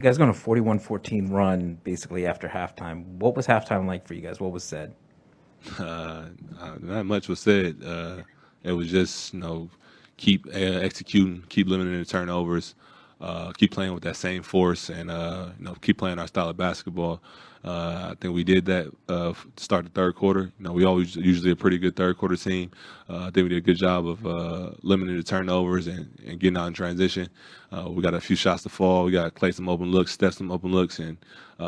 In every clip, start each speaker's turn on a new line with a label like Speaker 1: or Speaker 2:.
Speaker 1: You guys going a 41-14 run basically after halftime. What was halftime like for you guys? What was said?
Speaker 2: Not much was said. It was just keep executing, keep limiting the turnovers, keep playing with that same force, and keep playing our style of basketball. I think we did that to start the third quarter. We always usually a pretty good third quarter team. I think we did a good job of limiting the turnovers and getting out in transition. We got a few shots to fall. We got to play some open looks, step some open looks, and we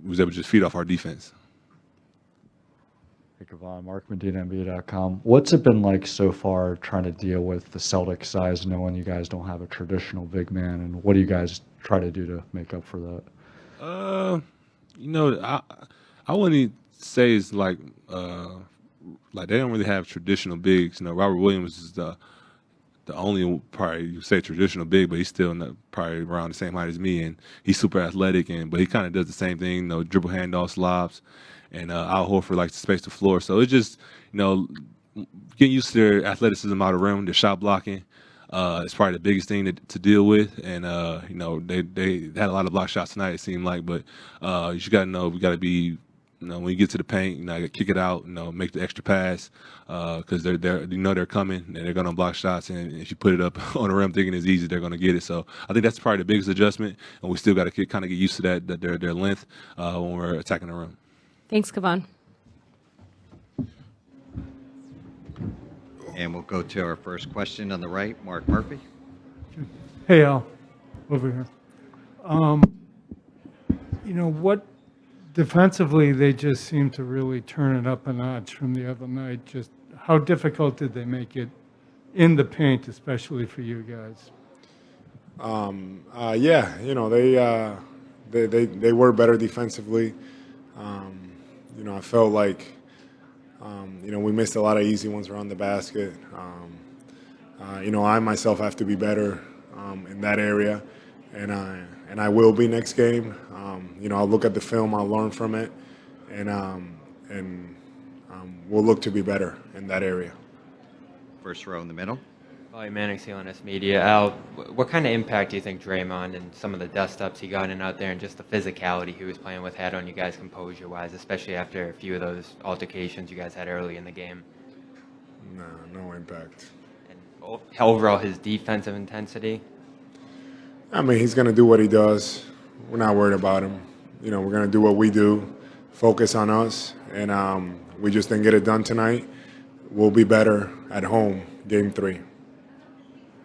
Speaker 2: was able to just feed off our defense.
Speaker 3: Hey, Kevon, MarkMedinaNBA.com. What's it been like so far trying to deal with the Celtics size, knowing you guys don't have a traditional big man, and what do you guys try to do to make up for that?
Speaker 2: I wouldn't say it's like they don't really have traditional bigs. Robert Williams is the only probably you say traditional big, but he's still not, probably around the same height as me, and he's super athletic, but he kind of does the same thing, dribble handoffs, lobs, and Al Horford likes to space the floor. So it's just getting used to their athleticism out of the rim, their shot blocking. It's probably the biggest thing to deal with, and they had a lot of block shots tonight. It seemed like, but you just got to know we got to be. When you get to the paint, you gotta kick it out. Make the extra pass because they're coming and they're gonna block shots. And if you put it up on the rim thinking it's easy, they're gonna get it. So I think that's probably the biggest adjustment, and we still got to kind of get used to that their length when we're attacking the rim.
Speaker 4: Thanks, Kevon.
Speaker 5: And we'll go to our first question on the right, Mark Murphy.
Speaker 6: Hey, Al, over here. What defensively, they just seem to really turn it up a notch from the other night. Just how difficult did they make it in the paint, especially for you guys?
Speaker 7: Yeah, they were better defensively. I felt like we missed a lot of easy ones around the basket. I myself have to be better in that area, and I will be next game. I'll look at the film, I'll learn from it, and we'll look to be better in that area.
Speaker 5: First row in the middle.
Speaker 8: Hi, Manning, CLNS Media. Al, what kind of impact do you think Draymond and some of the dust-ups he got in out there and just the physicality he was playing with had on you guys composure-wise, especially after a few of those altercations you guys had early in the game?
Speaker 7: No impact.
Speaker 8: And overall, his defensive intensity?
Speaker 7: I mean, he's going to do what he does. We're not worried about him. We're going to do what we do, focus on us, and we just didn't get it done tonight. We'll be better at home, Game 3.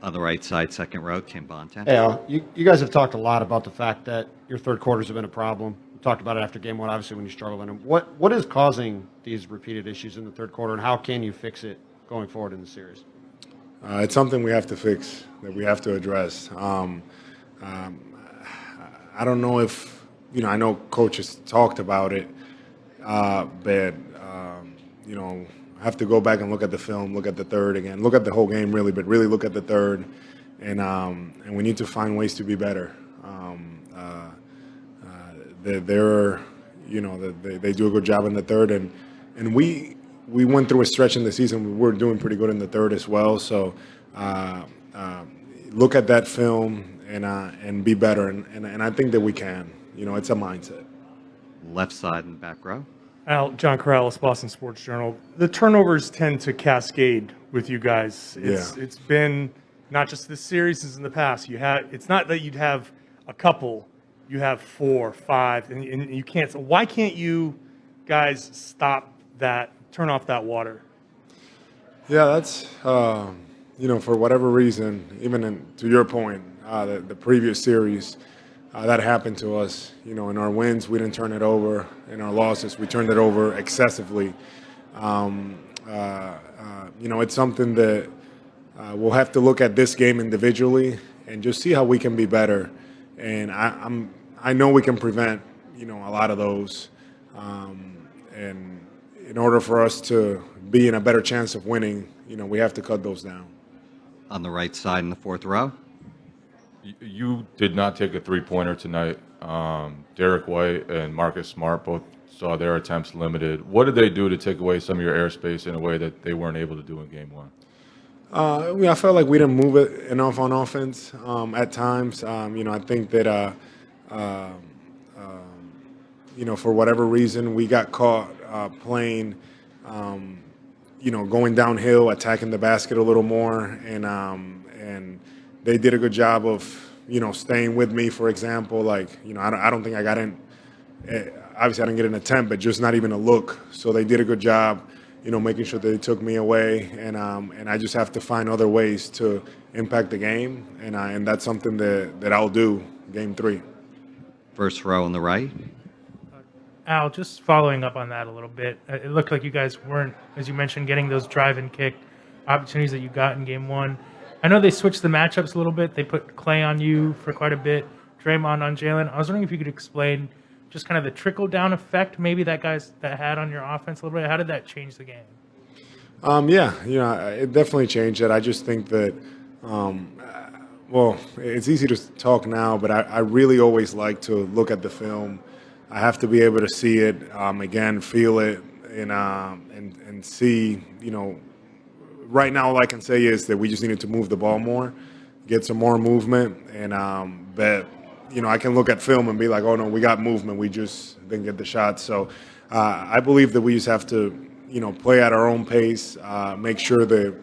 Speaker 5: On the right side, second row, Tim Bontemps.
Speaker 9: Hey, Al, you guys have talked a lot about the fact that your third quarters have been a problem. You talked about it after Game 1, obviously, when you struggled in them. What is causing these repeated issues in the third quarter, and how can you fix it going forward in the series?
Speaker 7: It's something we have to fix, that we have to address. I don't know if, I know Coach has talked about it, but, I have to go back and look at the film, look at the third again, look at the whole game really, but really look at the third, and we need to find ways to be better. They do a good job in the third, and we went through a stretch in the season. We were doing pretty good in the third as well. So look at that film and be better, and I think that we can. It's a mindset.
Speaker 5: Left side in the back row.
Speaker 10: Al, John Corrales, Boston Sports Journal. The turnovers tend to cascade with you guys. It's been not just this series, as in the past. It's not that you'd have a couple, you have 4, 5, and you can't. So why can't you guys stop that, turn off that water?
Speaker 7: Yeah, that's for whatever reason. Even to your point, the previous series. That happened to us. In our wins, we didn't turn it over. In our losses, we turned it over excessively. It's something that we'll have to look at this game individually and just see how we can be better. And I know we can prevent, a lot of those. And in order for us to be in a better chance of winning, we have to cut those down.
Speaker 5: On the right side in the fourth row.
Speaker 11: You did not take a three-pointer tonight. Derek White and Marcus Smart both saw their attempts limited. What did they do to take away some of your airspace in a way that they weren't able to do in Game 1?
Speaker 7: I felt like we didn't move it enough on offense at times. I think that for whatever reason we got caught playing, going downhill, attacking the basket a little more, and they did a good job of staying with me. For example, I don't think I got in. Obviously, I didn't get an attempt, but just not even a look. So they did a good job, making sure that they took me away, and I just have to find other ways to impact the game, and that's something that I'll do. Game 3.
Speaker 5: First row on the right.
Speaker 4: Al, just following up on that a little bit, it looked like you guys weren't, as you mentioned, getting those drive and kick opportunities that you got in game 1. I know they switched the matchups a little bit. They put Clay on you for quite a bit, Draymond on Jalen. I was wondering if you could explain just kind of the trickle-down effect maybe that had on your offense a little bit. How did that change the game?
Speaker 7: It definitely changed it. I just think that, it's easy to talk now, but I really always like to look at the film. I have to be able to see it again, feel it, and see. Right now, all I can say is that we just needed to move the ball more, get some more movement, and but I can look at film and be like, oh no, we got movement, we just didn't get the shot. So I believe that we just have to play at our own pace, make sure that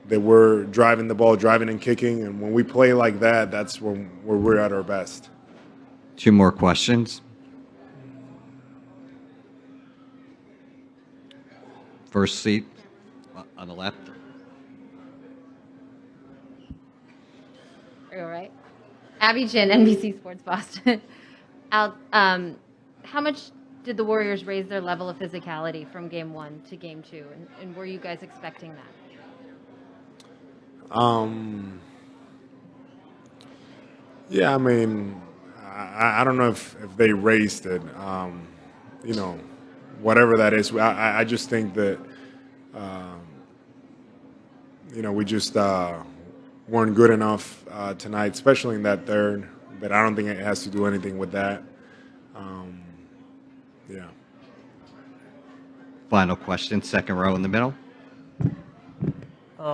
Speaker 7: we're driving the ball, driving and kicking, and when we play like that, that's when we're at our best.
Speaker 5: 2 more questions. First seat on the left.
Speaker 12: Are you all right? Abby Chin, NBC Sports Boston. Al, how much did the Warriors raise their level of physicality from game 1 to game 2, and were you guys expecting that?
Speaker 7: Yeah, I mean, I don't know if they raised it. Whatever that is, I just think that we just weren't good enough tonight, especially in that third. But I don't think it has to do anything with that. Yeah.
Speaker 5: Final question, second row in the middle.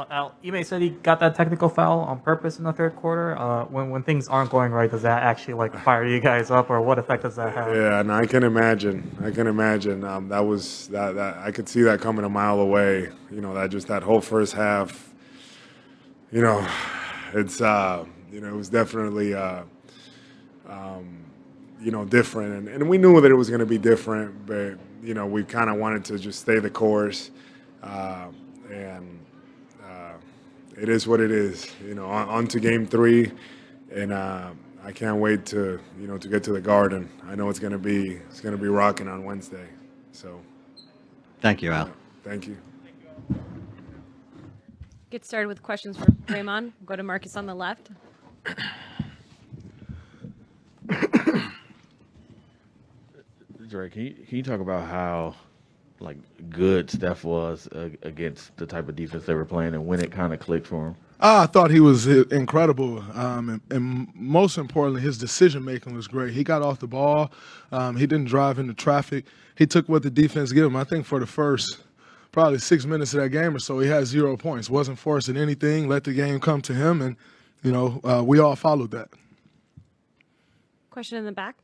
Speaker 13: Al, Ime said he got that technical foul on purpose in the third quarter. When things aren't going right, does that actually fire you guys up, or what effect does that have?
Speaker 7: Yeah, and I can imagine. That was that. I could see that coming a mile away. That whole first half. It's it was definitely different, and we knew that it was going to be different, but we kind of wanted to just stay the course, and it is what it is. On to game 3, and I can't wait to to get to the Garden. I know it's going to be rocking on Wednesday. So,
Speaker 5: thank you, Al.
Speaker 7: Thank you.
Speaker 14: Get started with questions for Draymond. Go to Marcus on the left.
Speaker 15: Drake, can you talk about how good Steph was against the type of defense they were playing, and when it kind of clicked for him?
Speaker 16: I thought he was incredible, and most importantly, his decision making was great. He got off the ball, he didn't drive into traffic. He took what the defense gave him. I think for the first probably 6 minutes of that game or so, he had 0 points. Wasn't forcing anything. Let the game come to him, and we all followed that.
Speaker 14: Question in the back.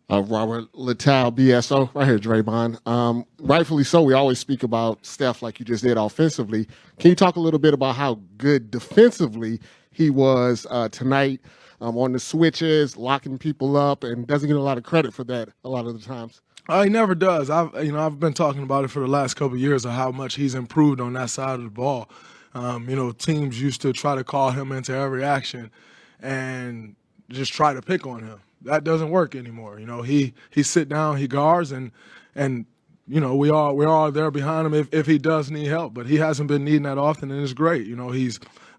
Speaker 17: Robert Littell, BSO, right here, Draymond. Rightfully so, we always speak about Steph like you just did offensively. Can you talk a little bit about how good defensively he was tonight on the switches, locking people up, and doesn't get a lot of credit for that a lot of the times?
Speaker 16: He never does. I've been talking about it for the last couple of years of how much he's improved on that side of the ball. Teams used to try to call him into every action and just try to pick on him. That doesn't work anymore. He sit down, he guards, and we're all there behind him if he does need help. But he hasn't been needing that often, and it's great.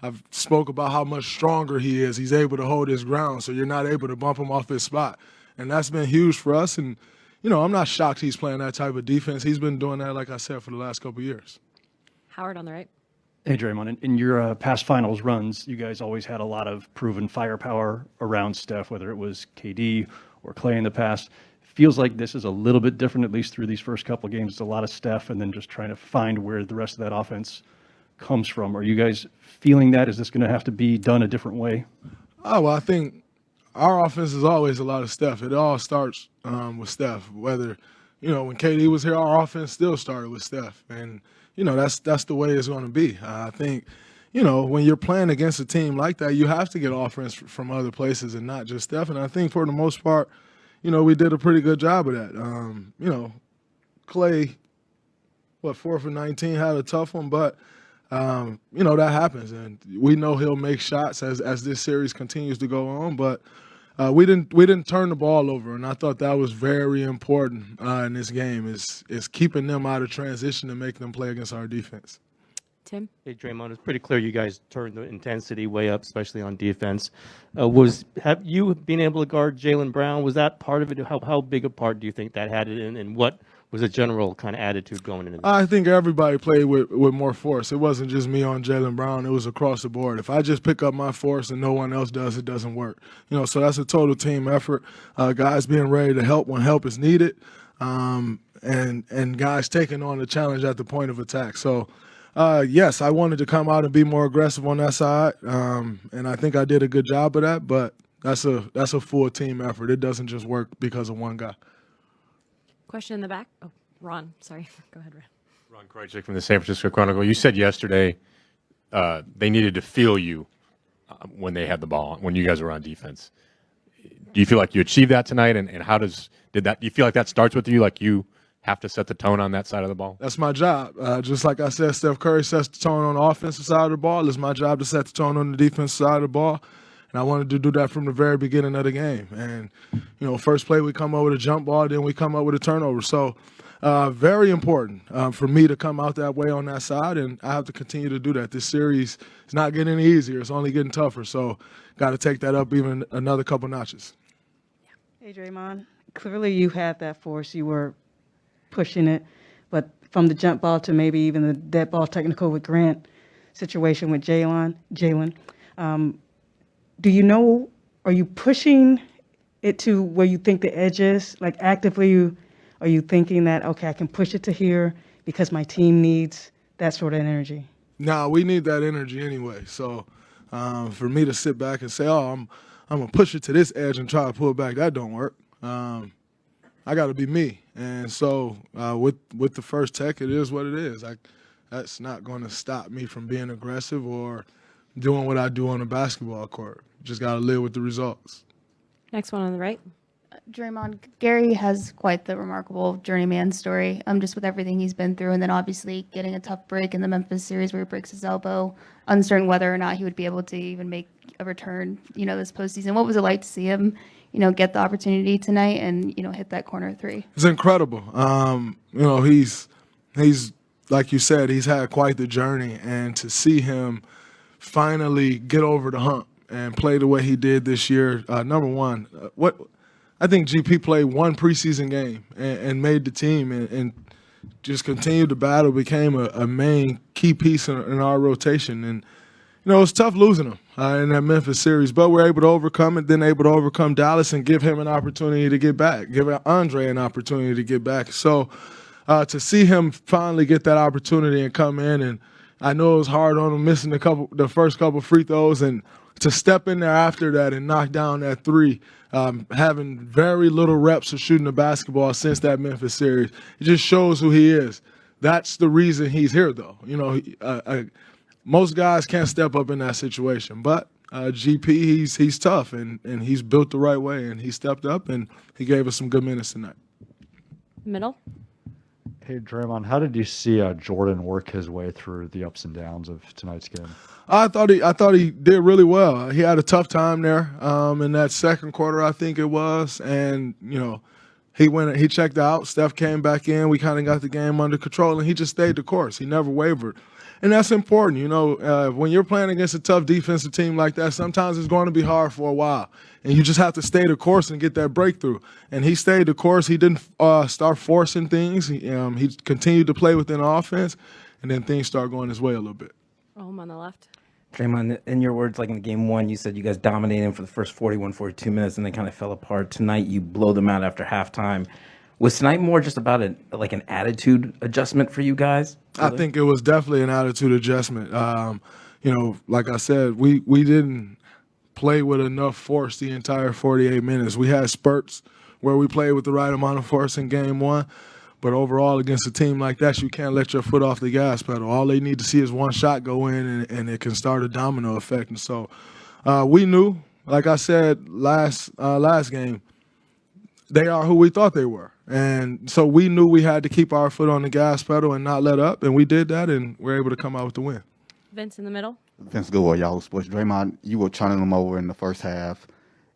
Speaker 16: I've spoke about how much stronger he is. He's able to hold his ground, so you're not able to bump him off his spot, and that's been huge for us. And I'm not shocked he's playing that type of defense. He's been doing that, like I said, for the last couple of years.
Speaker 14: Howard on the right.
Speaker 18: Hey, Draymond, in your past finals runs, you guys always had a lot of proven firepower around Steph, whether it was KD or Clay in the past. Feels like this is a little bit different, at least through these first couple of games. It's a lot of Steph and then just trying to find where the rest of that offense comes from. Are you guys feeling that? Is this going to have to be done a different way?
Speaker 16: Oh, well, I think our offense is always a lot of Steph. It all starts with Steph. Whether, when KD was here, our offense still started with Steph. And, that's the way it's going to be. I think, when you're playing against a team like that, you have to get offense from other places and not just Steph. And I think for the most part, we did a pretty good job of that. Clay, 4 for 19, had a tough one, but that happens, and we know he'll make shots as this series continues to go on. But we didn't turn the ball over, and I thought that was very important in this game. Is keeping them out of transition and making them play against our defense.
Speaker 14: Tim?
Speaker 19: Hey, Draymond, it's pretty clear you guys turned the intensity way up, especially on defense. Have you been able to guard Jaylen Brown? Was that part of it? How big a part do you think that had in, and what was the general kind of attitude going into this?
Speaker 16: I think everybody played with more force. It wasn't just me on Jaylen Brown. It was across the board. If I just pick up my force and no one else does, it doesn't work. So that's a total team effort. Guys being ready to help when help is needed, and guys taking on the challenge at the point of attack. So, yes, I wanted to come out and be more aggressive on that side, and I think I did a good job of that. But that's a full team effort. It doesn't just work because of one guy.
Speaker 14: Question in the back. Oh, Ron. Sorry. Go ahead, Ron.
Speaker 20: Ron Krajcik from the San Francisco Chronicle. You said yesterday they needed to feel you when they had the ball, when you guys were on defense. Do you feel like you achieved that tonight? And how do you feel like that starts with you? Like you have to set the tone on that side of the ball?
Speaker 16: That's my job. Just like I said, Steph Curry sets the tone on the offensive side of the ball. It's my job to set the tone on the defensive side of the ball. And I wanted to do that from the very beginning of the game. And, first play we come up with a jump ball, then we come up with a turnover. So very important for me to come out that way on that side, and I have to continue to do that. This series is not getting any easier. It's only getting tougher. So got to take that up even another couple notches.
Speaker 21: Hey, Draymond. Clearly you had that force. You were pushing it. But from the jump ball to maybe even the dead ball technical with Grant situation with Jaylen, are you pushing it to where you think the edge is? Like actively, are you thinking that, okay, I can push it to here because my team needs that sort of energy?
Speaker 16: No, we need that energy anyway. So for me to sit back and say, I'm going to push it to this edge and try to pull it back, that don't work. I got to be me. And so with the first tech, it is what it is. That's not going to stop me from being aggressive or doing what I do on the basketball court. Just got to live with the results.
Speaker 14: Next one on the right.
Speaker 22: Draymond, Gary has quite the remarkable journeyman story, just with everything he's been through, and then obviously getting a tough break in the Memphis series where he breaks his elbow, uncertain whether or not he would be able to even make a return, this postseason. What was it like to see him, get the opportunity tonight and, hit that corner three?
Speaker 16: It's incredible. He's like you said, he's had quite the journey, and to see him finally get over the hump and play the way he did this year, number one, I think GP played one preseason game and made the team and just continued to battle, became a main key piece in our rotation. And, it was tough losing him in that Memphis series, but we're able to overcome it, then able to overcome Dallas and give him an opportunity to get back, give Andre an opportunity to get back. So to see him finally get that opportunity and come in, and I know it was hard on him missing the first couple free throws, and to step in there after that and knock down that three, having very little reps of shooting the basketball since that Memphis series, it just shows who he is. That's the reason he's here, though. Most guys can't step up in that situation, but GP, he's tough, and he's built the right way, and he stepped up, and he gave us some good minutes tonight.
Speaker 14: Middle.
Speaker 3: Hey, Draymond, how did you see Jordan work his way through the ups and downs of tonight's game?
Speaker 16: I thought he did really well. He had a tough time there in that second quarter, I think it was, and he checked out. Steph came back in. We kind of got the game under control, and he just stayed the course. He never wavered, and that's important. When you're playing against a tough defensive team like that, sometimes it's going to be hard for a while, and you just have to stay the course and get that breakthrough. And he stayed the course. He didn't start forcing things. He continued to play within the offense, and then things started going his way a little bit.
Speaker 14: Home on the left.
Speaker 1: Draymond, in your words, like in game one, you said you guys dominated them for the first 41, 42 minutes, and they kind of fell apart. Tonight, you blow them out after halftime. Was tonight more just about an attitude adjustment for you guys?
Speaker 16: I think it was definitely an attitude adjustment. Like I said, we didn't play with enough force the entire 48 minutes. We had spurts where we played with the right amount of force in game one, but overall against a team like that, you can't let your foot off the gas pedal. All they need to see is one shot go in, and it can start a domino effect. And so we knew, like I said last game, they are who we thought they were. And so we knew we had to keep our foot on the gas pedal and not let up, and we did that, and we're able to come out with the win.
Speaker 14: Vince in the middle.
Speaker 2: Vince Goodwell, Yahoo Sports. Draymond, you were turning them over in the first half.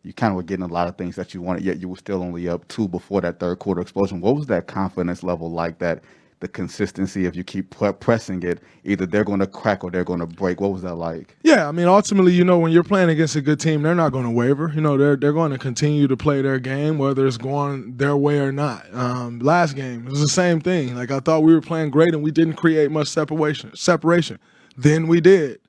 Speaker 2: You kind of were getting a lot of things that you wanted, yet you were still only up 2 before that third quarter explosion. What was that confidence level like, that the consistency, if you keep pressing it, either they're going to crack or they're going to break? What was that like?
Speaker 16: Yeah, I mean, ultimately, when you're playing against a good team, they're not going to waver. They're going to continue to play their game, whether it's going their way or not. Last game, it was the same thing. Like, I thought we were playing great, and we didn't create much separation. Then we did.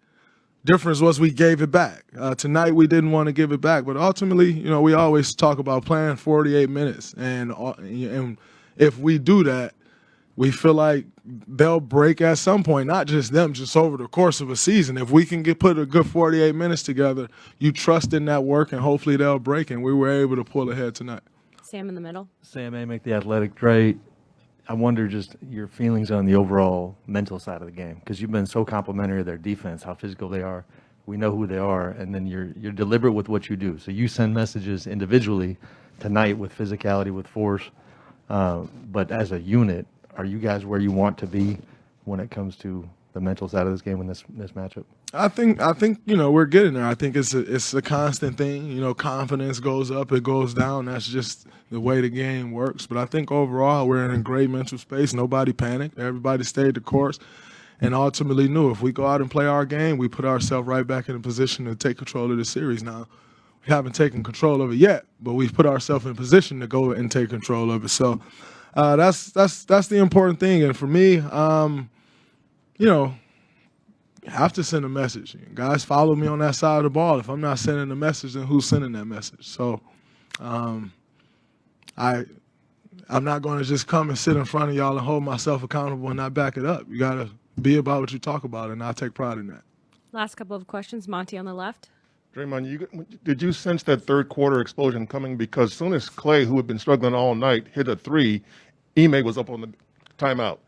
Speaker 16: Difference was we gave it back. Tonight we didn't want to give it back, but ultimately, we always talk about playing 48 minutes, and if we do that, we feel like they'll break at some point. Not just them, just over the course of a season. If we can put a good 48 minutes together, you trust in that work, and hopefully they'll break. And we were able to pull ahead tonight.
Speaker 14: Sam in the middle.
Speaker 18: Sam Amick, The Athletic. Dre, I wonder just your feelings on the overall mental side of the game, because you've been so complimentary of their defense, how physical they are. We know who they are, and then you're deliberate with what you do. So you send messages individually tonight with physicality, with force, but as a unit, are you guys where you want to be when it comes to the mental side of this game in this matchup?
Speaker 16: I think we're getting there. I think it's a constant thing. Confidence goes up, it goes down. That's just the way the game works. But I think overall we're in a great mental space. Nobody panicked. Everybody stayed the course, and ultimately knew if we go out and play our game, we put ourselves right back in a position to take control of the series. Now, we haven't taken control of it yet, but we've put ourselves in position to go and take control of it. So that's the important thing. And for me, have to send a message. Guys follow me on that side of the ball. If I'm not sending a message, then who's sending that message? So I'm not going to just come and sit in front of y'all and hold myself accountable and not back it up. You got to be about what you talk about, and I take pride in that.
Speaker 14: Last couple of questions. Monty on the left.
Speaker 6: Draymond, did you sense that third quarter explosion coming? Because as soon as Clay, who had been struggling all night, hit a three, Ime was up on the timeout.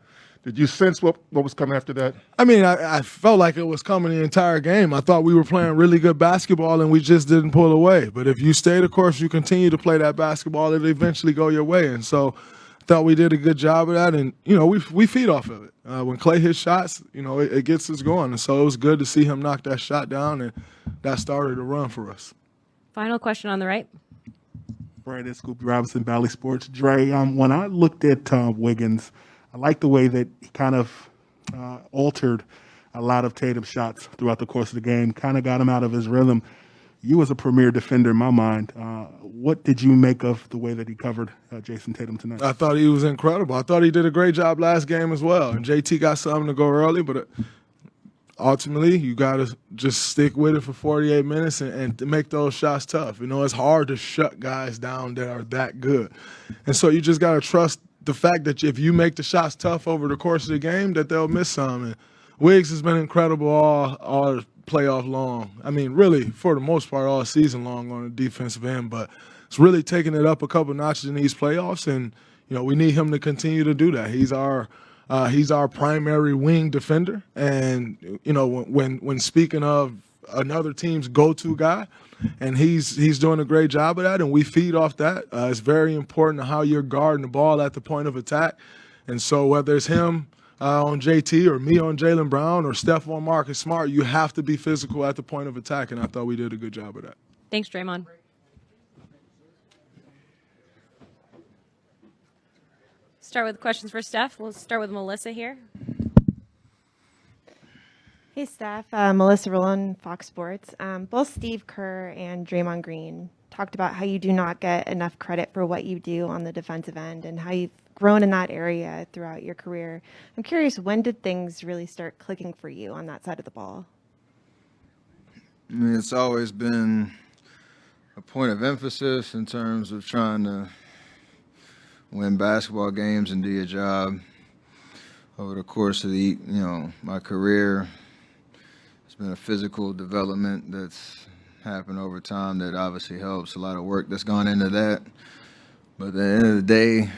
Speaker 6: Did you sense what was coming after that?
Speaker 16: I mean, I felt like it was coming the entire game. I thought we were playing really good basketball, and we just didn't pull away. But if you stay the course, you continue to play that basketball, it'll eventually go your way. And so I thought we did a good job of that, and, we feed off of it. When Clay hits shots, it gets us going. And so it was good to see him knock that shot down, and that started a run for us.
Speaker 14: Final question on the right.
Speaker 23: Brandon Scoopy Robinson, Valley Sports. Dre, when I looked at Wiggins, I like the way that he kind of altered a lot of Tatum's shots throughout the course of the game, kind of got him out of his rhythm. You as a premier defender in my mind, what did you make of the way that he covered Jason Tatum tonight?
Speaker 16: I thought he was incredible. I thought he did a great job last game as well. And JT got something to go early, but ultimately you got to just stick with it for 48 minutes and to make those shots tough. It's hard to shut guys down that are that good. And so you just got to trust the fact that if you make the shots tough over the course of the game, that they'll miss some. And Wiggs has been incredible all playoff long. I mean, really, for the most part, all season long on the defensive end. But it's really taking it up a couple notches in these playoffs, and we need him to continue to do that. He's our primary wing defender, and when speaking of another team's go-to guy, and he's doing a great job of that, and we feed off that. It's very important how you're guarding the ball at the point of attack. And so whether it's him on JT or me on Jaylen Brown or Steph on Marcus Smart, you have to be physical at the point of attack, and I thought we did a good job of that.
Speaker 14: Thanks, Draymond. Start with questions for Steph. We'll start with Melissa here.
Speaker 24: Hey, Steph. Melissa Rowland, Fox Sports. Both Steve Kerr and Draymond Green talked about how you do not get enough credit for what you do on the defensive end and how you've grown in that area throughout your career. I'm curious, when did things really start clicking for you on that side of the ball?
Speaker 25: I mean, it's always been a point of emphasis in terms of trying to win basketball games and do your job. Over the course of my career, it's been a physical development that's happened over time that obviously helps. A lot of work that's gone into that. But at the end of the day,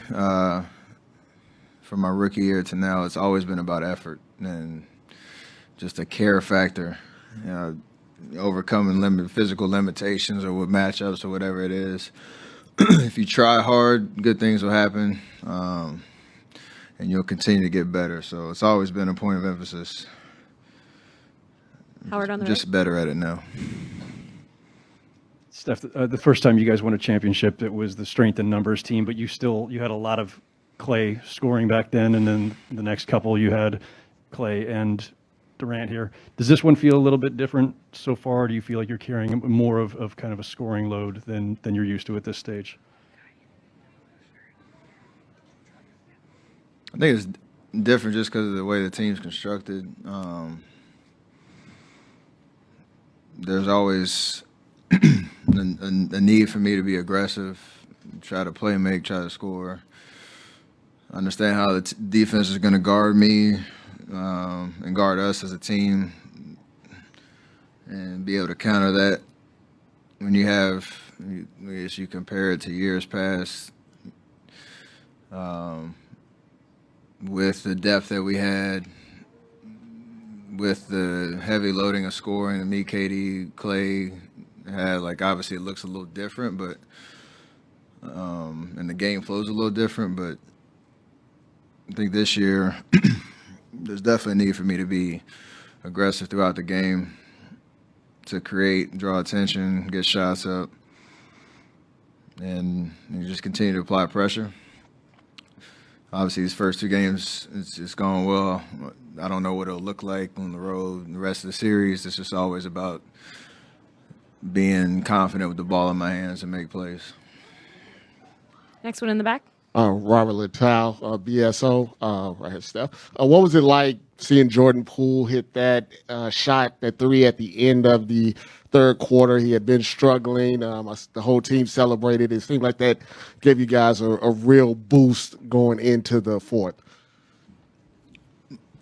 Speaker 25: from my rookie year to now, it's always been about effort and just a care factor. Overcoming physical limitations or with matchups or whatever it is. If you try hard, good things will happen, and you'll continue to get better. So it's always been a point of emphasis.
Speaker 14: Howard on the
Speaker 25: Just
Speaker 14: right.
Speaker 25: better at it now.
Speaker 4: Steph, the first time you guys won a championship, it was the strength in numbers team, but you had a lot of Clay scoring back then, and then the next couple you had Clay and Durant here. Does this one feel a little bit different so far? Do you feel like you're carrying more of kind of a scoring load than you're used to at this stage?
Speaker 25: I think it's different just because of the way the team's constructed. There's always a need for me to be aggressive, try to play make, try to score. Understand how the defense is going to guard me and guard us as a team, and be able to counter that. When you have, I guess you compare it to years past, with the depth that we had, with the heavy loading of scoring, and me, KD, Clay had, obviously it looks a little different, but and the game flows a little different, but I think this year there's definitely a need for me to be aggressive throughout the game, to create, draw attention, get shots up, and you just continue to apply pressure. Obviously, these first two games, it's going well. I don't know what it'll look like on the road. The rest of the series, it's just always about being confident with the ball in my hands and make plays.
Speaker 14: Next one in the back.
Speaker 17: Robert Littal, BSO, right here, Steph. What was it like seeing Jordan Poole hit that shot, that three at the end of the third quarter? He had been struggling. The whole team celebrated. It seemed like that gave you guys a real boost going into the fourth.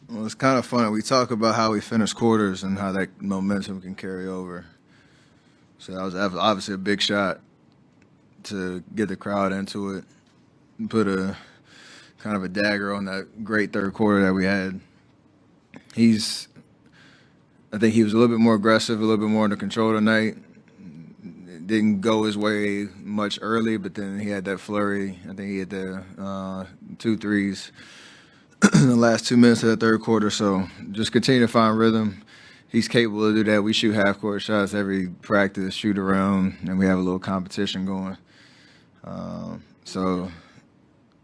Speaker 25: Well, it's kind of funny. We talk about how we finish quarters and how that momentum can carry over. So that was obviously a big shot to get the crowd into it. Put a kind of a dagger on that great third quarter that we had. I think he was a little bit more aggressive, a little bit more under control tonight. It didn't go his way much early, but then he had that flurry. I think he had the 2 threes in the last 2 minutes of the third quarter. So just continue to find rhythm. He's capable of do that. We shoot half-court shots every practice, shoot around, and we have a little competition going. So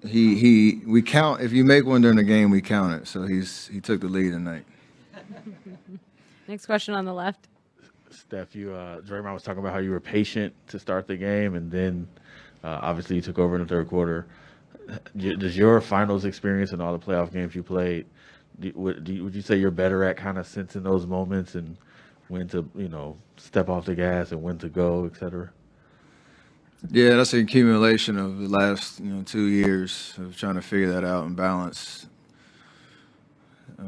Speaker 25: we count. If you make one during the game, we count it. So he took the lead tonight.
Speaker 14: Next question on the left.
Speaker 15: Steph, Draymond was talking about how you were patient to start the game, and then obviously you took over in the third quarter. Does your finals experience and all the playoff games you played, would you say you're better at kind of sensing those moments and when to step off the gas and when to go, et cetera?
Speaker 25: Yeah, that's an accumulation of the last 2 years of trying to figure that out and balance.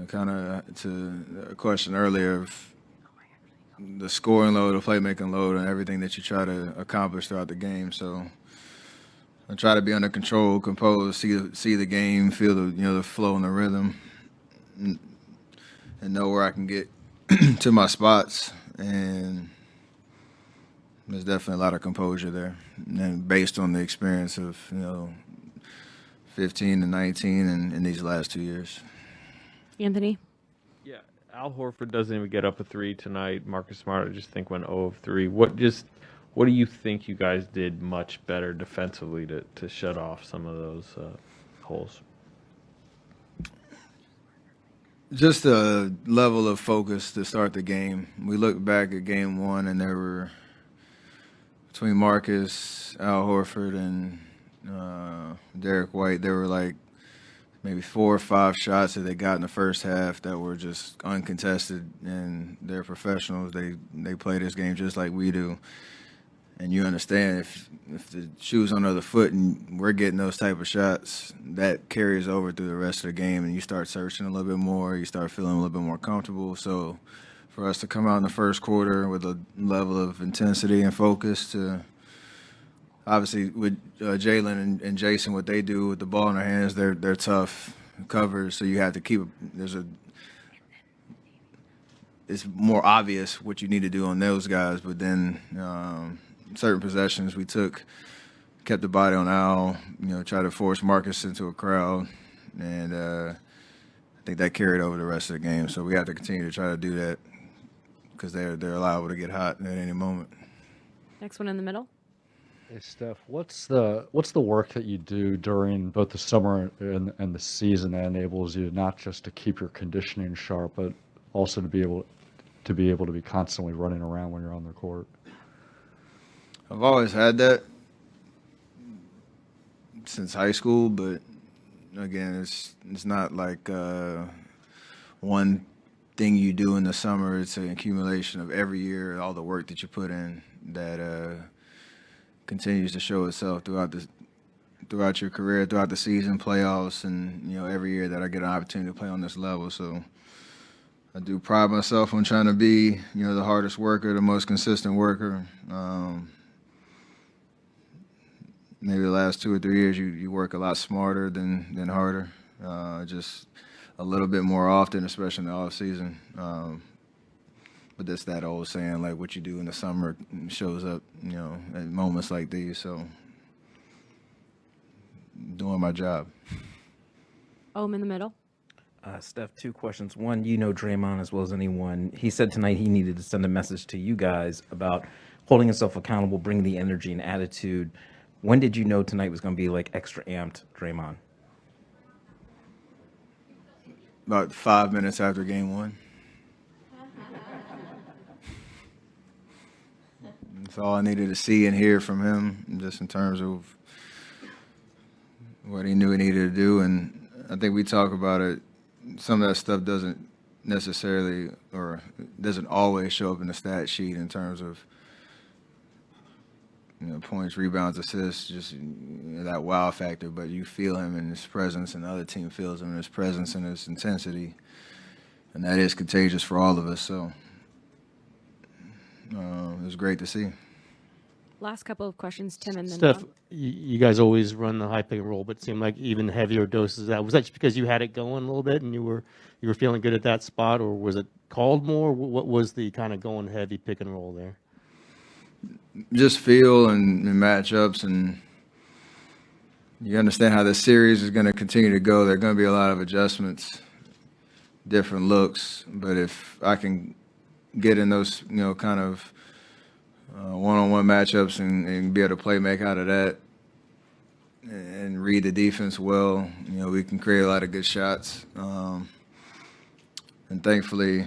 Speaker 25: Kind of to a question earlier of the scoring load, the playmaking load, and everything that you try to accomplish throughout the game. So I try to be under control, composed, see the game, feel the flow and the rhythm, and know where I can get to my spots. And there's definitely a lot of composure there, and based on the experience of 15 to 19 and these last 2 years.
Speaker 14: Anthony.
Speaker 8: Yeah, Al Horford doesn't even get up a three tonight. Marcus Smart, I just think, went 0 of 3. What do you think you guys did much better defensively to shut off some of those holes?
Speaker 25: Just a level of focus to start the game. We look back at game one, and there were, between Marcus, Al Horford, and Derek White, there were like maybe 4 or 5 shots that they got in the first half that were just uncontested, and they're professionals. They play this game just like we do. and you understand if the shoe's on the other foot and we're getting those type of shots, that carries over through the rest of the game, and you start searching a little bit more, you start feeling a little bit more comfortable. So for us to come out in the first quarter with a level of intensity and focus to obviously with Jalen and Jason, what they do with the ball in their hands, they're tough covers, so you have to keep it's more obvious what you need to do on those guys, but then certain possessions we kept the body on Al, try to force Marcus into a crowd, and I think that carried over the rest of the game. So we have to continue to try to do that because they're liable to get hot at any moment.
Speaker 14: Next one in the middle.
Speaker 3: Hey Steph, what's the work that you do during both the summer and the season that enables you not just to keep your conditioning sharp, but also to be able to be constantly running around when you're on the court?
Speaker 25: I've always had that since high school, but again, it's not like one thing you do in the summer. It's an accumulation of every year, all the work that you put in that continues to show itself throughout your career, throughout the season, playoffs, and every year that I get an opportunity to play on this level. So I do pride myself on trying to be the hardest worker, the most consistent worker. Maybe the last 2 or 3 years you work a lot smarter than harder, just a little bit more often, especially in the off season. But that's that old saying, like what you do in the summer shows up, at moments like these. So doing my job.
Speaker 14: In the middle.
Speaker 1: Steph, 2 questions. One, Draymond as well as anyone. He said tonight he needed to send a message to you guys about holding himself accountable, bringing the energy and attitude. When did you know tonight was going to be like extra amped, Draymond?
Speaker 25: About 5 minutes after game 1. That's all I needed to see and hear from him, just in terms of what he knew he needed to do. And I think we talk about it. Some of that stuff doesn't necessarily or doesn't always show up in the stat sheet in terms of points, rebounds, assists, just that wow factor. But you feel him in his presence, and the other team feels him in his presence and his intensity, and that is contagious for all of us. So it was great to see.
Speaker 14: Last couple of questions, Tim, and then
Speaker 19: Steph,
Speaker 14: Ron.
Speaker 19: you guys always run the high pick and roll, but it seemed like even heavier doses of that. Was that just because you had it going a little bit and you were feeling good at that spot, or was it called more? What was the kind of going heavy pick and roll there?
Speaker 25: Just feel and matchups, and you understand how this series is going to continue to go. There are going to be a lot of adjustments, different looks, but if I can get in those, kind of one-on-one matchups and be able to make out of that and read the defense well, we can create a lot of good shots. And thankfully,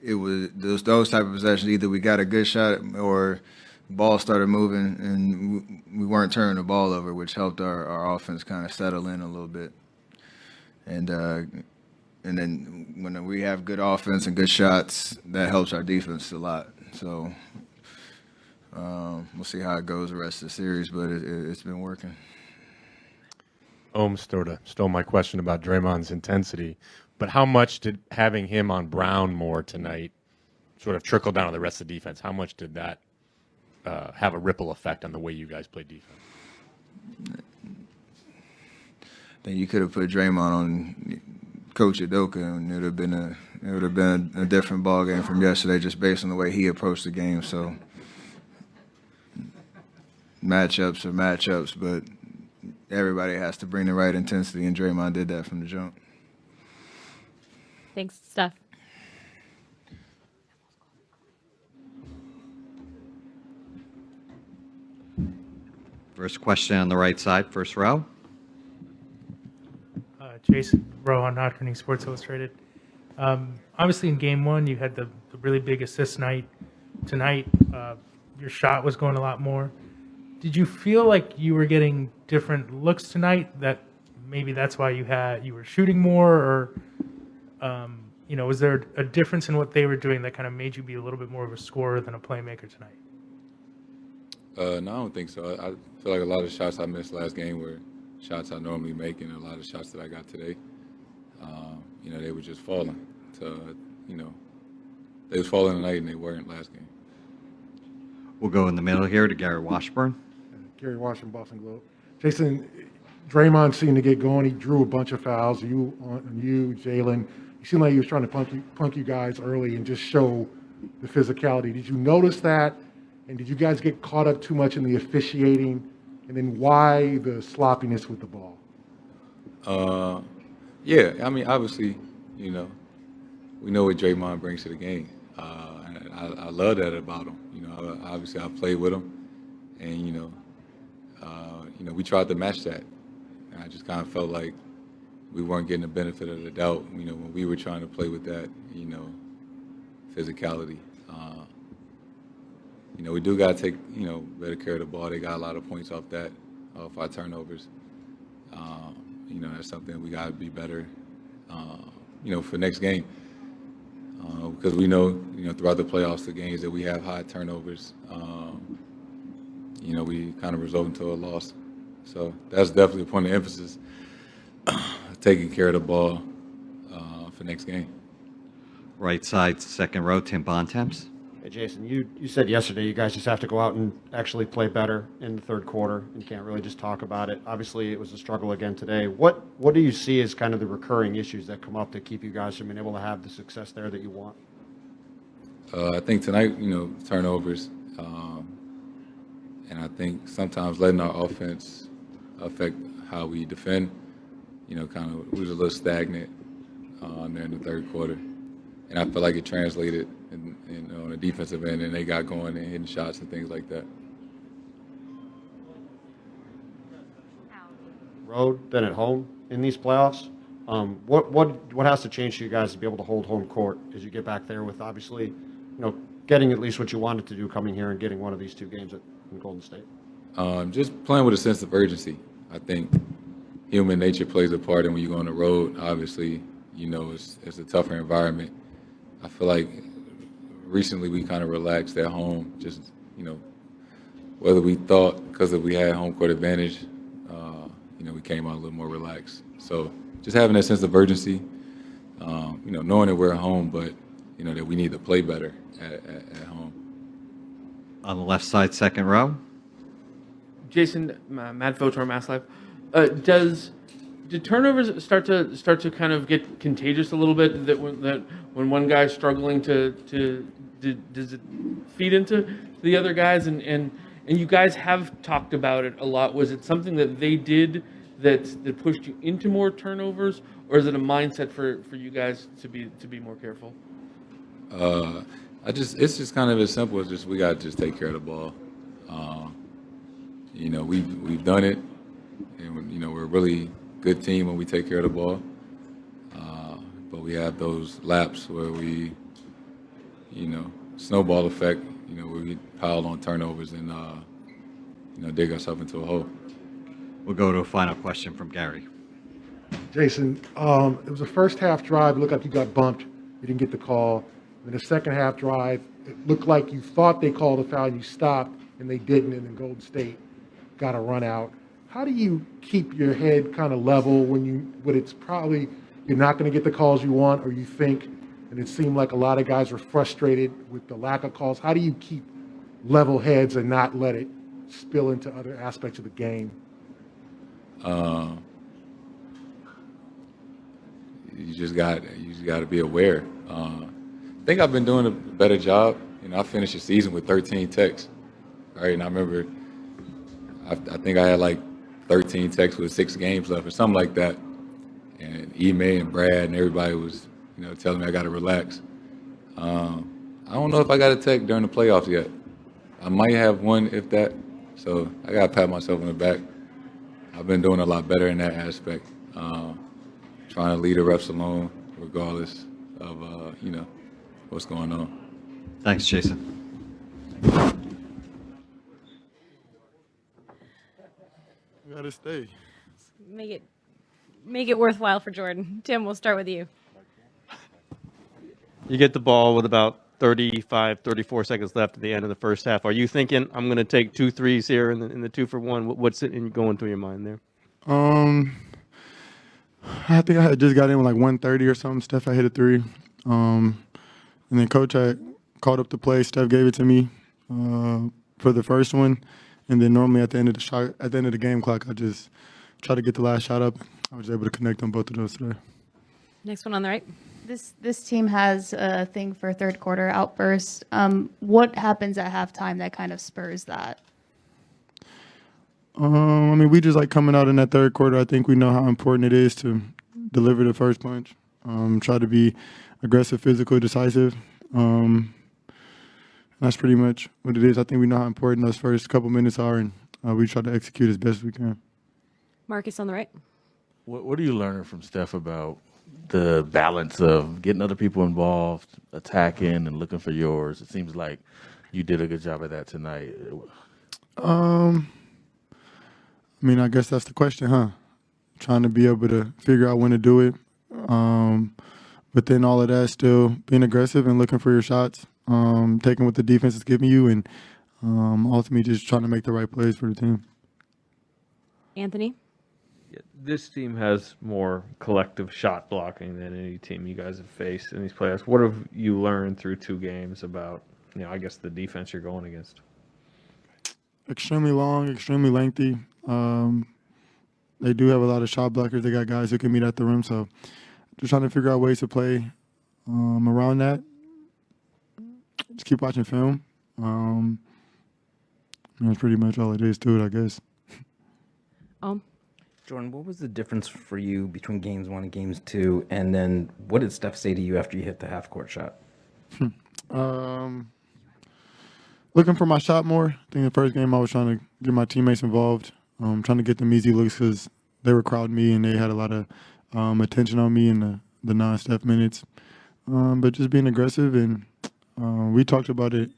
Speaker 25: it was those type of possessions. Either we got a good shot or the ball started moving and we weren't turning the ball over, which helped our offense kind of settle in a little bit. And then when we have good offense and good shots, that helps our defense a lot. So we'll see how it goes the rest of the series, but it's been working.
Speaker 20: Stole my question about Draymond's intensity, but how much did having him on Brown more tonight sort of trickle down to the rest of the defense? How much did that have a ripple effect on the way you guys play defense?
Speaker 25: I think you could have put Draymond on Coach Udoka, and it would have been a different ball game from yesterday, just based on the way he approached the game. So matchups are matchups, but everybody has to bring the right intensity, and Draymond did that from the jump.
Speaker 14: Thanks, Steph.
Speaker 5: First question on the right side, first row.
Speaker 9: Jason Rowan, Nocturne Sports Illustrated. Obviously, in Game 1, you had the really big assist night. Tonight, your shot was going a lot more. Did you feel like you were getting different looks tonight? That maybe that's why you were shooting more, or was there a difference in what they were doing that kind of made you be a little bit more of a scorer than a playmaker tonight?
Speaker 7: No, I don't think so. I feel like a lot of shots I missed last game were shots I normally make, and a lot of shots that I got today, they were just falling. So, they was falling tonight and they weren't last game.
Speaker 5: We'll go in the middle here to Gary Washburn.
Speaker 10: Gary Washington, Boston Globe. Jason, Draymond seemed to get going. He drew a bunch of fouls. You, Jalen. It seemed like he was trying to punk you guys early and just show the physicality. Did you notice that? And did you guys get caught up too much in the officiating? And then why the sloppiness with the ball?
Speaker 7: Yeah, I mean, obviously, we know what Draymond brings to the game. And I love that about him. Obviously I played with him, and we tried to match that. And I just kind of felt like we weren't getting the benefit of the doubt, when we were trying to play with that, physicality. We do got to take, better care of the ball. They got a lot of points off our turnovers. That's something we got to be better, for next game. Because we know, throughout the playoffs, the games that we have high turnovers, we kind of result into a loss. So that's definitely a point of emphasis, taking care of the ball for next game.
Speaker 5: Right side, second row, Tim Bontemps.
Speaker 11: Hey, Jason, you said yesterday you guys just have to go out and actually play better in the third quarter and can't really just talk about it. Obviously, it was a struggle again today. What do you see as kind of the recurring issues that come up to keep you guys from being able to have the success there that you want?
Speaker 7: I think tonight, turnovers, and I think sometimes letting our offense affect how we defend. Kind of we was a little stagnant there in the third quarter, and I feel like it translated on the defensive end, and they got going and hitting shots and things like that.
Speaker 11: Road, then at home in these playoffs. What has to change for you guys to be able to hold home court as you get back there with obviously, getting at least what you wanted to do coming here and getting one of these two games in Golden State?
Speaker 7: Just playing with a sense of urgency. I think human nature plays a part, and when you go on the road, obviously, it's a tougher environment. I feel like recently we kind of relaxed at home, just, whether we thought because we had home court advantage, we came out a little more relaxed. So just having that sense of urgency, knowing that we're at home, but, that we need to play better at home.
Speaker 5: On the left side, second row.
Speaker 8: Jason, Matt Fotor, Mass Live. Do turnovers start to kind of get contagious a little bit? That when one guy's struggling does it feed into the other guys? And you guys have talked about it a lot. Was it something that they did that pushed you into more turnovers, or is it a mindset for you guys to be more careful?
Speaker 7: It's just kind of as simple as just we got to just take care of the ball. We've done it, and we're a really good team when we take care of the ball. But we have those laps where we, snowball effect, where we pile on turnovers and dig ourselves into a hole.
Speaker 5: We'll go to a final question from Gary.
Speaker 10: Jason, it was a first half drive. It looked like you got bumped. You didn't get the call. In the second half drive, it looked like you thought they called a foul and you stopped, and they didn't, and then Golden State got a run out. How do you keep your head kind of level when it's probably you're not going to get the calls you want, or you think, and it seemed like a lot of guys were frustrated with the lack of calls. How do you keep level heads and not let it spill into other aspects of the game?
Speaker 7: You just got to be aware. I think I've been doing a better job. I finished the season with 13 techs, right? And I remember, I think I had like 13 techs with 6 games left or something like that. And Ime and Brad and everybody was, telling me I got to relax. I don't know if I got a tech during the playoffs yet. I might have one, if that. So I got to pat myself on the back. I've been doing a lot better in that aspect. Trying to lead the refs alone, regardless of, what's going on.
Speaker 5: Thanks, Jason.
Speaker 16: We gotta stay.
Speaker 14: Make it worthwhile for Jordan. Tim, we'll start with you.
Speaker 19: You get the ball with about 35, 34 seconds left at the end of the first half. Are you thinking, I'm going to take 2 threes here in the 2-for-1? What's going through your mind there?
Speaker 2: I think I had just got in with like 130 or something. Steph had hit a three. And then coach had called up the play. Steph gave it to me for the first one. And then normally at the end of the game clock, I just try to get the last shot up. I was able to connect on both of those today.
Speaker 14: Next one on the right.
Speaker 12: This team has a thing for third quarter outbursts. What happens at halftime that kind of spurs that?
Speaker 2: I mean, we just like coming out in that third quarter. I think we know how important it is to deliver the first punch. Try to be aggressive, physical, decisive. That's pretty much what it is. I think we know how important those first couple minutes are, and we try to execute as best we can.
Speaker 14: Marcus on the right.
Speaker 15: What are you learning from Steph about the balance of getting other people involved, attacking, and looking for yours? It seems like you did a good job of that tonight.
Speaker 2: I mean, I guess that's the question, huh? Trying to be able to figure out when to do it. But then all of that, still being aggressive and looking for your shots, taking what the defense is giving you, and ultimately just trying to make the right plays for the team.
Speaker 14: Anthony.
Speaker 8: Yeah, this team has more collective shot blocking than any team you guys have faced in these playoffs. What have you learned through 2 games about, I guess the defense you're going against?
Speaker 2: Extremely long, extremely lengthy. They do have a lot of shot blockers. They got guys who can meet at the rim, so just trying to figure out ways to play around that. Just keep watching film. That's pretty much all it is to it, I guess.
Speaker 1: Jordan, what was the difference for you between games 1 and games 2? And then what did Steph say to you after you hit the half-court shot?
Speaker 2: Looking for my shot more. I think the first game I was trying to get my teammates involved, trying to get them easy looks because they were crowding me and they had a lot of attention on me in the non-Steph minutes. But just being aggressive, and we talked about it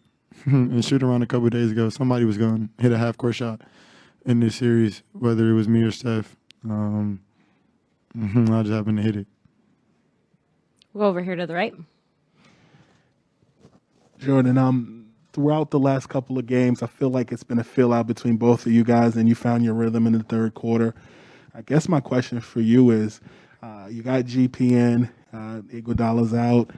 Speaker 2: in shoot around a couple of days ago. Somebody was going to hit a half-court shot in this series, whether it was me or Steph. I just happened to hit it.
Speaker 14: We'll go over here to the right.
Speaker 23: Jordan, throughout the last couple of games, I feel like it's been a fill-out between both of you guys, and you found your rhythm in the third quarter. I guess my question for you is, you got GPN, Iguodala's out.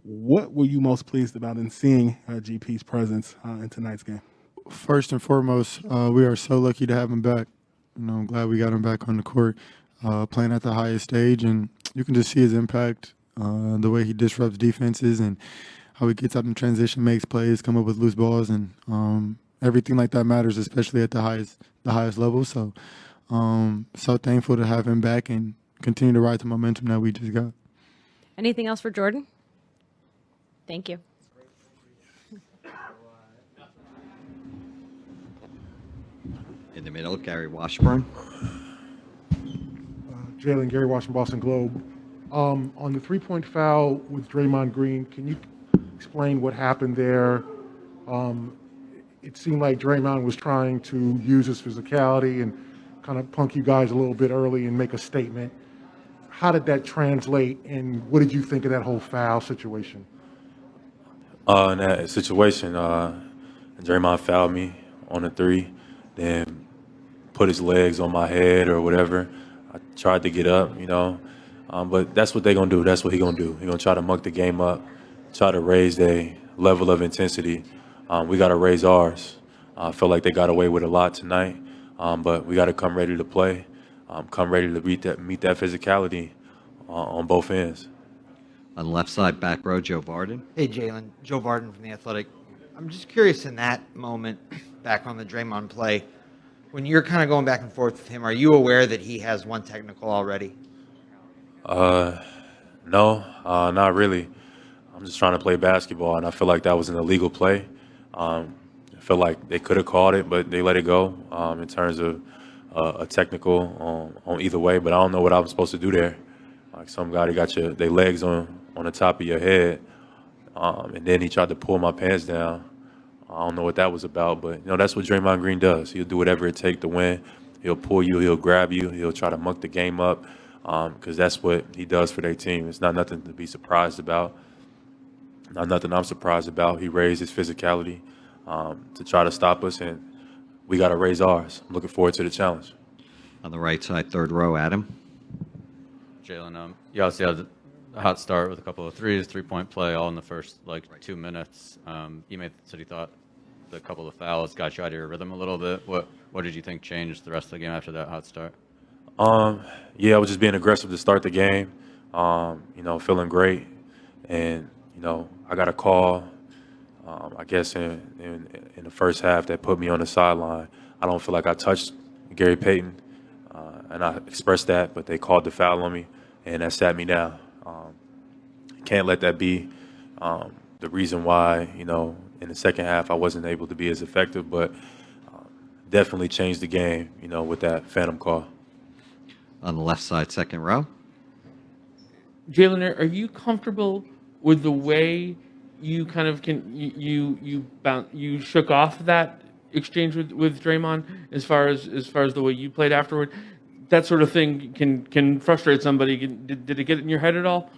Speaker 23: What were you most pleased about in seeing GP's presence in tonight's game?
Speaker 2: First and foremost, we are so lucky to have him back. I'm glad we got him back on the court, playing at the highest stage, and you can just see his impact, the way he disrupts defenses and how he gets out in transition, makes plays, come up with loose balls, and everything like that matters, especially at the highest level. So, so thankful to have him back and continue to ride the momentum that we just got.
Speaker 14: Anything else for Jordan? Thank you.
Speaker 5: In the middle, Gary Washburn.
Speaker 10: Jalen, Gary Washington, Boston Globe. On the three-point foul with Draymond Green, can you explain what happened there? It seemed like Draymond was trying to use his physicality and kind of punk you guys a little bit early and make a statement. How did that translate, and what did you think of that whole foul situation?
Speaker 13: In that situation, Draymond fouled me on the 3, then put his legs on my head or whatever. I tried to get up, but that's what they're going to do. That's what he's going to do. He's going to try to muck the game up, try to raise their level of intensity. We got to raise ours. I felt like they got away with a lot tonight, but we got to come ready to play, come ready to meet that physicality on both ends.
Speaker 5: On the left side, back row, Joe Varden.
Speaker 21: Hey, Jalen. Joe Varden from The Athletic. I'm just curious in that moment, back on the Draymond play, when you're kind of going back and forth with him, are you aware that he has one technical already?
Speaker 13: No, not really. I'm just trying to play basketball, and I feel like that was an illegal play. I feel like they could have called it, but they let it go in terms of a technical on either way. But I don't know what I was supposed to do there. Like some guy that got their legs on the top of your head, and then he tried to pull my pants down. I don't know what that was about, but that's what Draymond Green does. He'll do whatever it takes to win. He'll pull you, he'll grab you, he'll try to muck the game up, because that's what he does for their team. It's not nothing to be surprised about. not nothing I'm surprised about. He raised his physicality to try to stop us, and we got to raise ours. I'm looking forward to the challenge.
Speaker 5: On the right side, third row, Adam.
Speaker 4: Jalen, you obviously had a hot start with a couple of threes, 3-point play, all in the first 2 minutes. Ime said he thought the couple of fouls got you out of your rhythm a little bit. What did you think changed the rest of the game after that hot start?
Speaker 13: Yeah, I was just being aggressive to start the game. Feeling great, and I got a call. I guess in the first half that put me on the sideline. I don't feel like I touched Gary Payton, and I expressed that, but they called the foul on me, and that sat me down. Can't let that be the reason why, in the second half I wasn't able to be as effective, but definitely changed the game, with that phantom call.
Speaker 5: On the left side, second row.
Speaker 6: Jalen, are you comfortable with the way you kind of you shook off that exchange with Draymond as far as the way you played afterward? That sort of thing can frustrate somebody. Did it get in your head at all?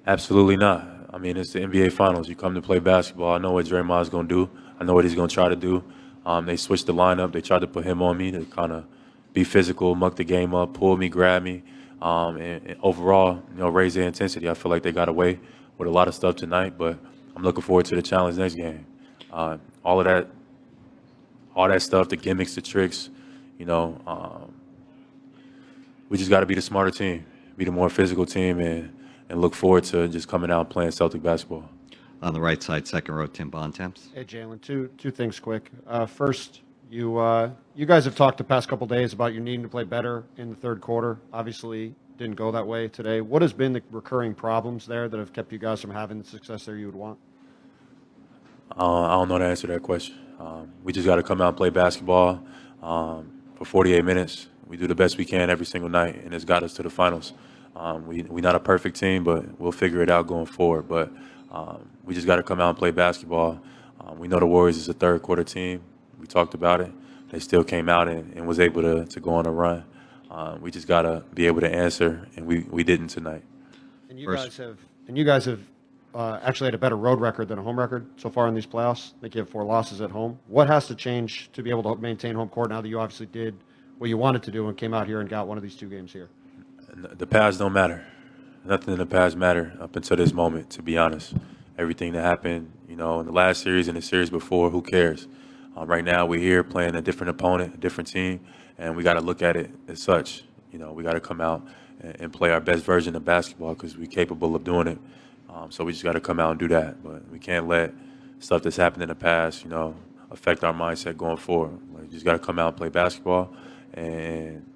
Speaker 13: Absolutely not. I mean, it's the NBA Finals. You come to play basketball. I know what Draymond's going to do. I know what he's going to try to do. They switched the lineup. They tried to put him on me to kind of be physical, muck the game up, pull me, grab me, and overall, raise their intensity. I feel like they got away with a lot of stuff tonight, but I'm looking forward to the challenge next game. All that stuff, the gimmicks, the tricks, we just got to be the smarter team, be the more physical team, and look forward to just coming out and playing Celtic basketball.
Speaker 5: On the right side, second row, Tim Bontemps.
Speaker 11: Hey, Jalen, two things quick. First, you guys have talked the past couple days about you needing to play better in the third quarter. Obviously, didn't go that way today. What has been the recurring problems there that have kept you guys from having the success there you would want?
Speaker 13: I don't know the answer to that question. We just got to come out and play basketball for 48 minutes. We do the best we can every single night, and it's got us to the finals. We're not a perfect team, but we'll figure it out going forward. But we just got to come out and play basketball. We know the Warriors is a third quarter team. We talked about it. They still came out and was able to go on a run. We just got to be able to answer, and we didn't tonight.
Speaker 11: And you guys have actually had a better road record than a home record so far in these playoffs. I think you have 4 losses at home. What has to change to be able to maintain home court now that you obviously did what you wanted to do and came out here and got one of these 2 games here?
Speaker 13: The past don't matter. Nothing in the past matter up until this moment, to be honest. Everything that happened, in the last series and the series before, who cares? Right now, we're here playing a different opponent, a different team, and we got to look at it as such. We got to come out and play our best version of basketball because we're capable of doing it. So we just got to come out and do that. But we can't let stuff that's happened in the past, affect our mindset going forward. We just got to come out and play basketball and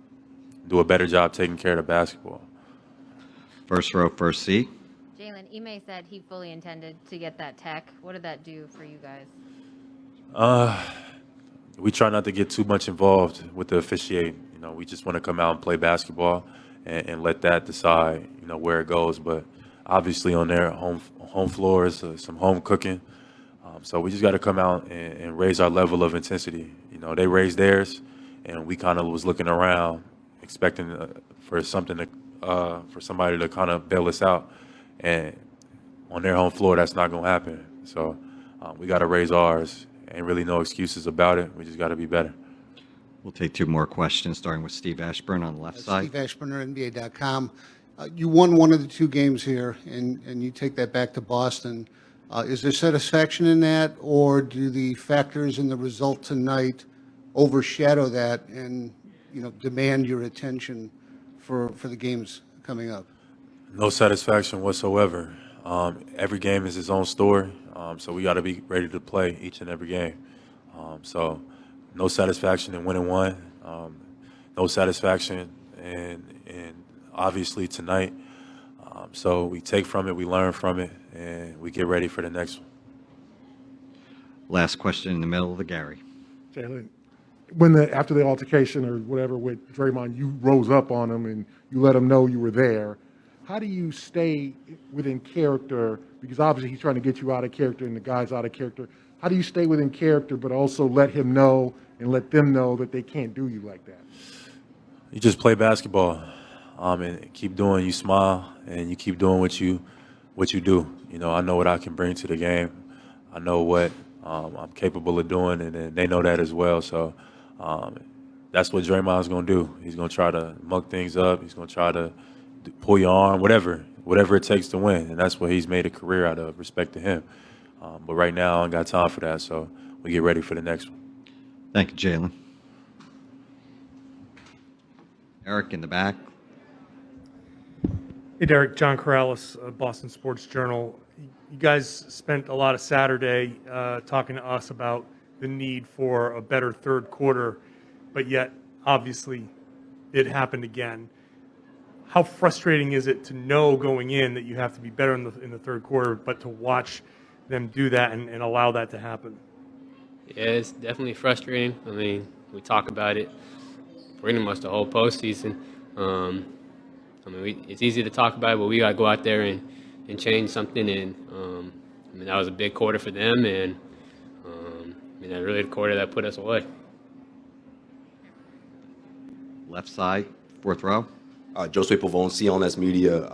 Speaker 13: do a better job taking care of the basketball.
Speaker 5: First row, first seat.
Speaker 14: Jalen, Ime said he fully intended to get that tech. What did that do for you guys?
Speaker 13: We try not to get too much involved with the officiating. We just want to come out and play basketball and let that decide, where it goes. But obviously on their home floors, some home cooking. So we just got to come out and raise our level of intensity. They raised theirs, and we kind of was looking around, expecting for somebody to kind of bail us out. And on their home floor, that's not going to happen. So we got to raise ours. Ain't really no excuses about it. We just got to be better.
Speaker 5: We'll take 2 more questions, starting with Steve Ashburn on the left side.
Speaker 18: Steve Ashburn, NBA.com. You won one of the 2 games here, and you take that back to Boston. Is there satisfaction in that, or do the factors in the result tonight overshadow that and demand your attention for the games coming up?
Speaker 13: No satisfaction whatsoever. Every game is its own story, so we got to be ready to play each and every game. So no satisfaction in winning one. No satisfaction in obviously tonight. So we take from it, we learn from it, and we get ready for the next one.
Speaker 5: Last question in the middle of the Gary.
Speaker 10: Jalen, after the altercation or whatever with Draymond, you rose up on him and you let him know you were there. How do you stay within character? Because obviously he's trying to get you out of character and the guy's out of character. How do you stay within character but also let him know and let them know that they can't do you like that?
Speaker 13: You just play basketball and keep doing. You smile and you keep doing what you what you do. You know, I know what I can bring to the game. I know what I'm capable of doing, and then they know that as well. So that's what Draymond's going to do. He's going to try to muck things up. He's going to try to pull your arm, whatever it takes to win. And that's what he's made a career out of, respect to him. But right now, I don't got time for that, so we get ready for the next one.
Speaker 5: Thank you, Jalen. Eric in the back.
Speaker 3: Hey, Derek. John Corrales, Boston Sports Journal. You guys spent a lot of Saturday talking to us about the need for a better third quarter, but yet, obviously, it happened again. How frustrating is it to know going in that you have to be better in the third quarter, but to watch them do that and allow that to happen?
Speaker 17: Yeah, it's definitely frustrating. I mean, we talk about it pretty much the whole postseason. I mean, it's easy to talk about it, but we got to go out there and change something. And I mean, that was a big quarter for them, and I mean, that really the quarter that put us away.
Speaker 5: Left side, fourth row.
Speaker 20: Josue Pavone, CLNS Media.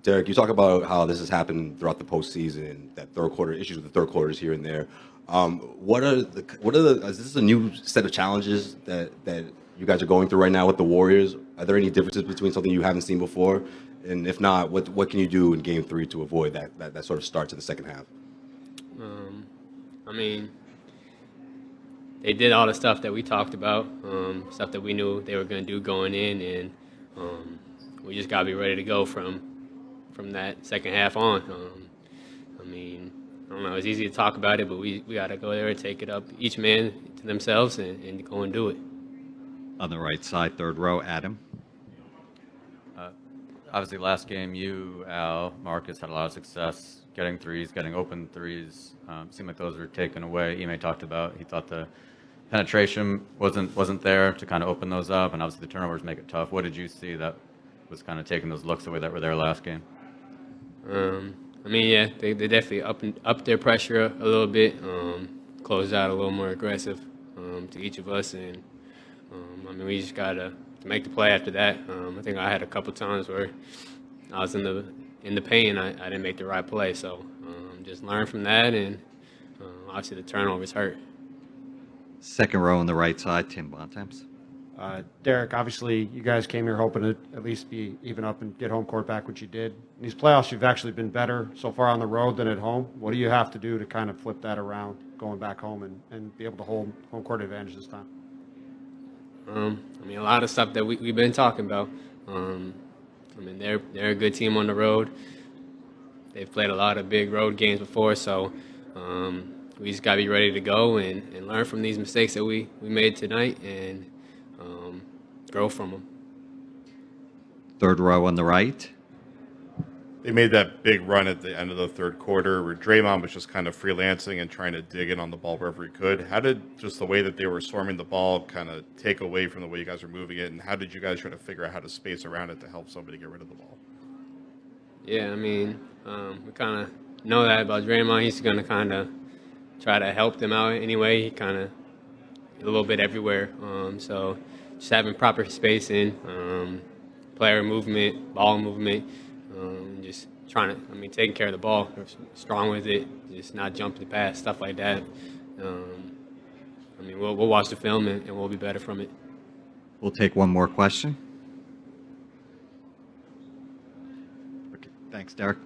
Speaker 20: Derek, you talk about how this has happened throughout the postseason, that third quarter issues with the third quarters here and there. Is this a new set of challenges that you guys are going through right now with the Warriors? Are there any differences between something you haven't seen before? And if not, what can you do in Game 3 to avoid that sort of start to the second half?
Speaker 17: I mean, they did all the stuff that we talked about, stuff that we knew they were going to do going in, and we just got to be ready to go from that second half on. I mean, I don't know, it's easy to talk about it, but we got to go there and take it up, each man to themselves, and go and do it.
Speaker 5: On the right side, third row, Adam.
Speaker 4: Obviously, last game, you, Al, Marcus had a lot of success getting threes, getting open threes. Seemed like those were taken away. Ime talked about he thought the penetration wasn't there to kind of open those up, and obviously the turnovers make it tough. What did you see that was kind of taking those looks away that were there last game?
Speaker 17: I mean, yeah, they definitely up their pressure a little bit, closed out a little more aggressive to each of us, and I mean, we just got to make the play after that. I think I had a couple times where I was in the paint, I didn't make the right play, so just learn from that, and obviously the turnovers hurt.
Speaker 5: Second row on the right side, Tim Bontemps.
Speaker 11: Derek, obviously, you guys came here hoping to at least be even up and get home court back, which you did. In these playoffs, you've actually been better so far on the road than at home. What do you have to do to kind of flip that around, going back home and be able to hold home court advantage this time?
Speaker 17: I mean, a lot of stuff that we've been talking about. I mean, they're a good team on the road. They've played a lot of big road games before, so we just got to be ready to go and learn from these mistakes that we made tonight and grow from them.
Speaker 5: Third row on the right.
Speaker 22: They made that big run at the end of the third quarter where Draymond was just kind of freelancing and trying to dig in on the ball wherever he could. How did just the way that they were swarming the ball kind of take away from the way you guys were moving it, and how did you guys try to figure out how to space around it to help somebody get rid of the ball?
Speaker 17: Yeah, I mean, we kind of know that about Draymond. He's going to kind of try to help them out anyway. He kind of a little bit everywhere. So just having proper spacing, player movement, ball movement, just trying to, taking care of the ball, strong with it, just not jumping the pass, stuff like that. We'll watch the film and we'll be better from it.
Speaker 5: We'll take one more question. Okay, thanks, Derek.